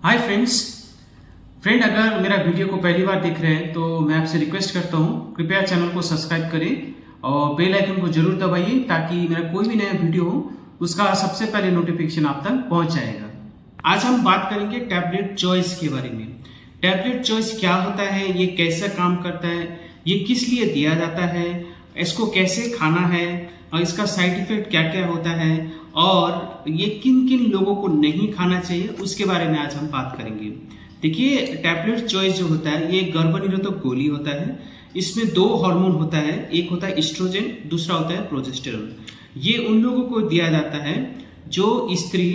Hi friend, अगर मेरा video को पहली बार देख रहे हैं तो मैं आपसे रिक्वेस्ट करता हूँ, कृपया चैनल को सब्सक्राइब करें और बेल आइकन को जरूर दबाइए ताकि मेरा कोई भी नया वीडियो हो उसका सबसे पहले नोटिफिकेशन आप तक पहुंच जाएगा। आज हम बात करेंगे टैबलेट चॉइस के बारे में। टैबलेट चॉइस क्या होता है, ये कैसा काम करता है, ये किस लिए दिया जाता है, इसको कैसे खाना है और इसका साइड इफेक्ट क्या क्या होता है और ये किन किन लोगों को नहीं खाना चाहिए, उसके बारे में आज हम बात करेंगे। देखिए, टैबलेट चॉइस जो होता है ये गर्भनिरोधक गोली होता है। इसमें दो हार्मोन होता है, एक होता है एस्ट्रोजन, दूसरा होता है प्रोजेस्टेरोन। ये उन लोगों को दिया जाता है जो स्त्री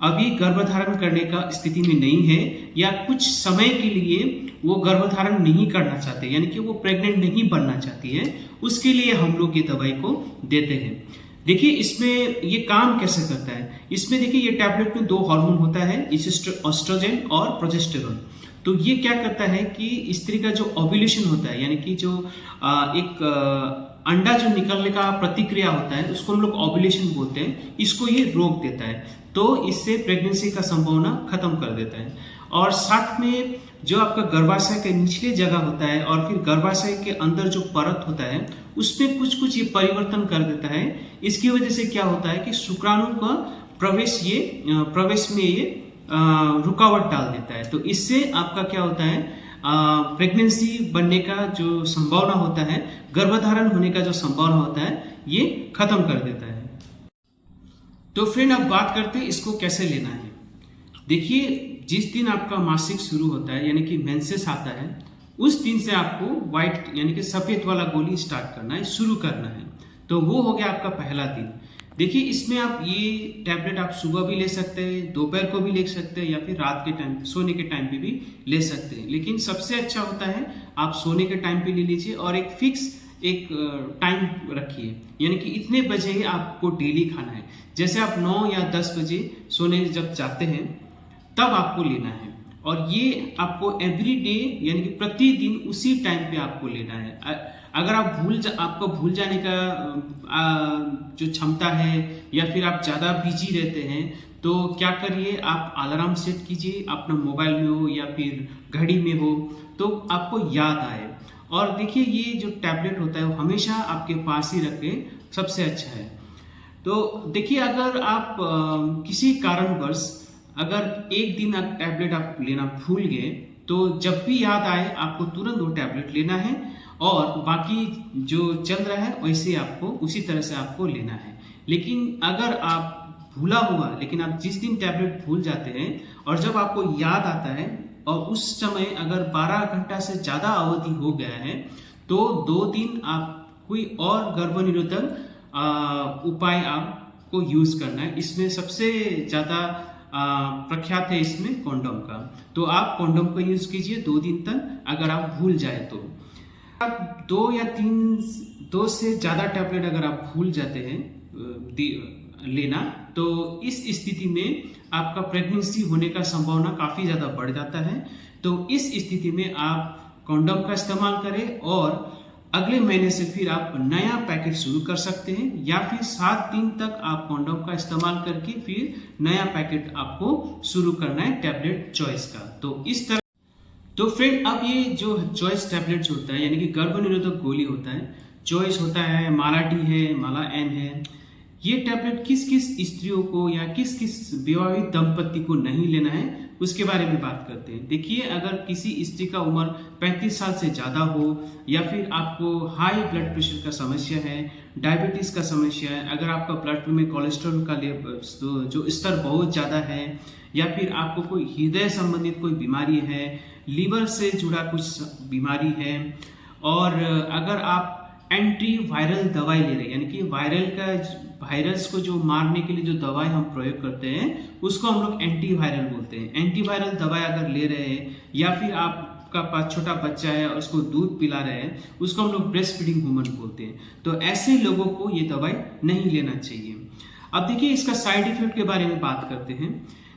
अभी गर्भधारण करने का स्थिति में नहीं है या कुछ समय के लिए वो गर्भधारण नहीं करना चाहते, यानी कि वो प्रेग्नेंट नहीं बनना चाहती है, उसके लिए हम लोग ये दवाई को देते हैं। देखिए, इसमें ये काम कैसे करता है। इसमें देखिए, ये टैबलेट में दो हार्मोन होता है, एस्ट्रोजन और प्रोजेस्टेरोन। तो ये क्या करता है कि स्त्री का जो ओव्यूलेशन होता है, यानी कि जो एक अंडा जो निकलने का प्रतिक्रिया होता है, उसको हम लोग ओव्यूलेशन बोलते हैं, इसको ये रोक देता है। तो इससे प्रेगनेंसी का संभावना खत्म कर देता है। और साथ में जो आपका गर्भाशय के निचले जगह होता है और फिर गर्भाशय के अंदर जो परत होता है उसमें कुछ कुछ ये परिवर्तन कर देता है। इसकी वजह से क्या होता है कि शुक्राणु का प्रवेश में ये रुकावट डाल देता है। तो इससे आपका क्या होता है, प्रेगनेंसी बनने का जो संभावना होता है, गर्भधारण होने का जो संभावना होता है, ये खत्म कर देता है। तो फ्रेंड, अब बात करते हैं इसको कैसे लेना है। देखिए, जिस दिन आपका मासिक शुरू होता है, यानी कि मेंसेस आता है, उस दिन से आपको व्हाइट यानी कि सफेद वाला गोली स्टार्ट करना है, शुरू करना है। तो वो हो गया आपका पहला दिन। देखिए, इसमें आप ये टैबलेट आप सुबह भी ले सकते हैं, दोपहर को भी ले सकते हैं या फिर रात के टाइम सोने के टाइम पे भी ले सकते हैं। लेकिन सबसे अच्छा होता है आप सोने के टाइम पे ले लीजिए और एक फिक्स एक टाइम रखिए, यानी कि इतने बजे ही आपको डेली खाना है। जैसे आप 9 या 10 बजे सोने जब जाते हैं तब आपको लेना है, और ये आपको एवरी डे यानी कि प्रतिदिन उसी टाइम पे आपको लेना है। अगर आप आपको भूल जाने का जो क्षमता है या फिर आप ज़्यादा बिजी रहते हैं तो क्या करिए, आप अलार्म सेट कीजिए, अपना मोबाइल में हो या फिर घड़ी में हो, तो आपको याद आए। और देखिए, ये जो टैबलेट होता है वो हमेशा आपके पास ही रखें, सबसे अच्छा है। तो देखिए, अगर आप किसी कारणवश अगर एक दिन आप टैबलेट आप लेना भूल गए तो जब भी याद आए आपको तुरंत वो टैबलेट लेना है और बाकी जो चल रहा है वैसे आपको उसी तरह से आपको लेना है। लेकिन अगर आप भूला हुआ, लेकिन आप जिस दिन टैबलेट भूल जाते हैं और जब आपको याद आता है और उस समय अगर 12 घंटा से ज़्यादा अवधि हो गया है तो 2 दिन आप कोई और गर्भनिरोधक उपाय आपको यूज करना है। इसमें सबसे ज़्यादा प्रख्यात है इसमें कॉन्डोम का। तो आप कॉन्डोम को यूज कीजिए 2 दिन तक, अगर आप भूल जाए तो। आप 2 से ज़्यादा टैबलेट अगर आप भूल जाते हैं लेना, तो इस स्थिति में आपका प्रेगनेंसी होने का संभावना काफ़ी ज़्यादा बढ़ जाता है। तो इस स्थिति में आप कॉन्डोम का इस्तेमाल करें और अगले महीने से फिर आप नया पैकेट शुरू कर सकते हैं, या फिर 7 दिन तक आप कॉन्डोम का इस्तेमाल करके फिर नया पैकेट आपको शुरू करना है टैबलेट चॉइस का। तो इस तरह तो फ्रेंड, अब ये जो चॉइस टैबलेट जो होता है, यानी कि गर्भनिरोधक गोली होता है, चॉइस होता है, माला टी है, माला एन है, ये टैबलेट किस किस स्त्रियों को या किस किस विवाहित दंपति को नहीं लेना है उसके बारे में बात करते हैं। देखिए, अगर किसी स्त्री का उम्र 35 साल से ज़्यादा हो या फिर आपको हाई ब्लड प्रेशर का समस्या है, डायबिटीज़ का समस्या है, अगर आपका ब्लड में कोलेस्ट्रॉल का जो स्तर बहुत ज़्यादा है, या फिर आपको कोई हृदय संबंधित कोई बीमारी है, लीवर से जुड़ा कुछ बीमारी है, और अगर आप एंटी वायरल दवाई ले रहे हैं, यानी कि वायरस को जो मारने के लिए जो दवाई हम प्रयोग करते हैं उसको हम लोग एंटी वायरल बोलते हैं। एंटी वायरल दवाई अगर ले रहे हैं या फिर आपका पास छोटा बच्चा है और उसको दूध पिला रहे हैं, उसको हम लोग ब्रेस्ट फीडिंग वुमन बोलते हैं। तो ऐसे लोगों को ये दवाई नहीं लेना चाहिए। अब देखिए, इसका साइड इफेक्ट के बारे में बात करते हैं।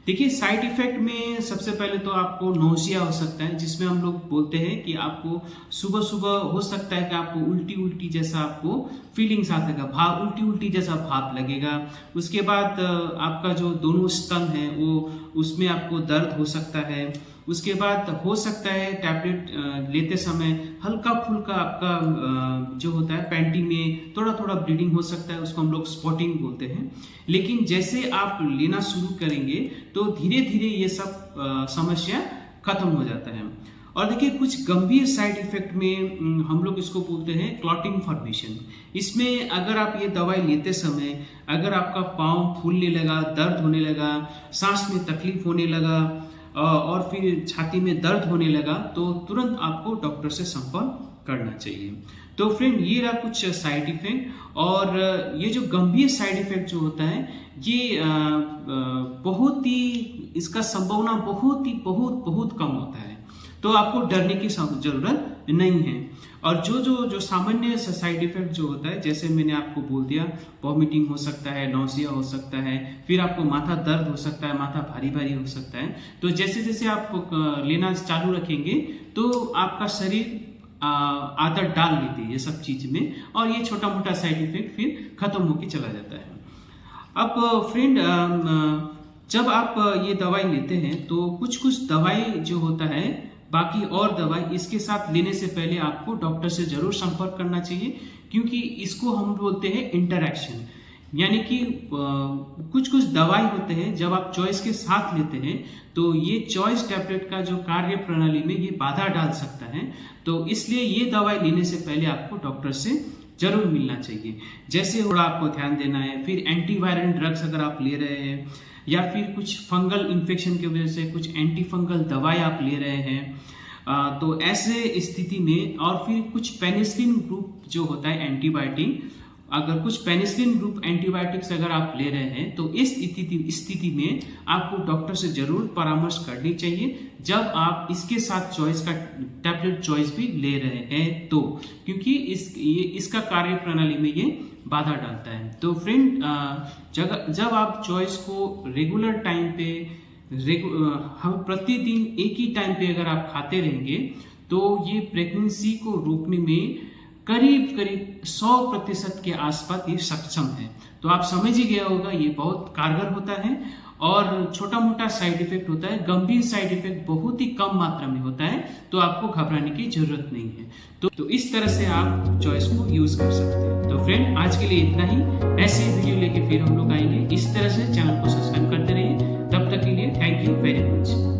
देखिए, साइड इफेक्ट में सबसे पहले तो आपको नोसिया हो सकता है, जिसमें हम लोग बोलते हैं कि आपको सुबह सुबह हो सकता है कि आपको उल्टी उल्टी जैसा आपको फीलिंग्स आता है, भाव उल्टी उल्टी जैसा भाप लगेगा। उसके बाद आपका जो दोनों स्तन है वो उसमें आपको दर्द हो सकता है। उसके बाद हो सकता है टैबलेट लेते समय हल्का फुल्का आपका जो होता है पैंटी में थोड़ा थोड़ा ब्लीडिंग हो सकता है, उसको हम लोग स्पॉटिंग बोलते हैं। लेकिन जैसे आप लेना शुरू करेंगे तो धीरे धीरे ये सब समस्या खत्म हो जाता है। और देखिए कुछ गंभीर साइड इफेक्ट में हम लोग इसको बोलते हैं क्लॉटिंग फॉर्मेशन। इसमें अगर आप ये दवाई लेते समय अगर आपका पाँव फूलने लगा, दर्द होने लगा, सांस में तकलीफ होने लगा और फिर छाती में दर्द होने लगा तो तुरंत आपको डॉक्टर से संपर्क करना चाहिए। तो फ्रेंड ये रहा कुछ साइड इफेक्ट। और ये जो गंभीर साइड इफेक्ट जो होता है ये बहुत ही इसका संभावना बहुत कम होता है, तो आपको डरने की जरूरत नहीं है। और जो सामान्य साइड इफेक्ट जो होता है जैसे मैंने आपको बोल दिया, वॉमिटिंग हो सकता है, नौसिया हो सकता है, फिर आपको माथा दर्द हो सकता है, माथा भारी भारी हो सकता है। तो जैसे जैसे आप लेना चालू रखेंगे तो आपका शरीर आदत डाल लेती है ये सब चीज में, और ये छोटा मोटा साइड इफेक्ट फिर खत्म होके चला जाता है। अब फ्रेंड जब आप ये दवाई लेते हैं तो कुछ दवाई जो होता है, बाकी और दवाई इसके साथ लेने से पहले आपको डॉक्टर से जरूर संपर्क करना चाहिए, क्योंकि इसको हम बोलते हैं इंटरैक्शन। यानी कि कुछ दवाई होते हैं जब आप चॉइस के साथ लेते हैं तो ये चॉइस टैबलेट का जो कार्य प्रणाली में ये बाधा डाल सकता है। तो इसलिए ये दवाई लेने से पहले आपको डॉक्टर से जरूर मिलना चाहिए। जैसे थोड़ा आपको ध्यान देना है, फिर एंटीवायरल ड्रग्स अगर आप ले रहे हैं या फिर कुछ फंगल इन्फेक्शन की वजह से कुछ एंटी फंगल दवाई आप ले रहे हैं तो ऐसे स्थिति में, और फिर कुछ पेनिसिलिन ग्रुप जो होता है एंटीबायोटिक, अगर कुछ पेनिसिलिन ग्रुप एंटीबायोटिक्स अगर आप ले रहे हैं तो इस स्थिति में आपको डॉक्टर से जरूर परामर्श करनी चाहिए जब आप इसके साथ चॉइस का टैबलेट चॉइस भी ले रहे हैं तो, क्योंकि इसका कार्य प्रणाली में ये बाधा डालता है। तो फ्रेंड जब आप चॉइस को रेगुलर टाइम पे प्रतिदिन एक ही टाइम पे अगर आप खाते रहेंगे तो ये प्रेगनेंसी को रोकने में करीब 100% के आसपास ये सक्षम है। तो आप समझ ही गया होगा ये बहुत कारगर होता है और छोटा मोटा साइड इफेक्ट होता है, गंभीर साइड इफेक्ट बहुत ही कम मात्रा में होता है, तो आपको घबराने की जरूरत नहीं है। तो इस तरह से आप चॉइस को यूज कर सकते हैं। तो फ्रेंड आज के लिए इतना ही, ऐसे वीडियो लेके फिर हम लोग आएंगे। इस तरह से चैनल को सब्सक्राइब करते रहिए। तब तक के लिए थैंक यू वेरी मच।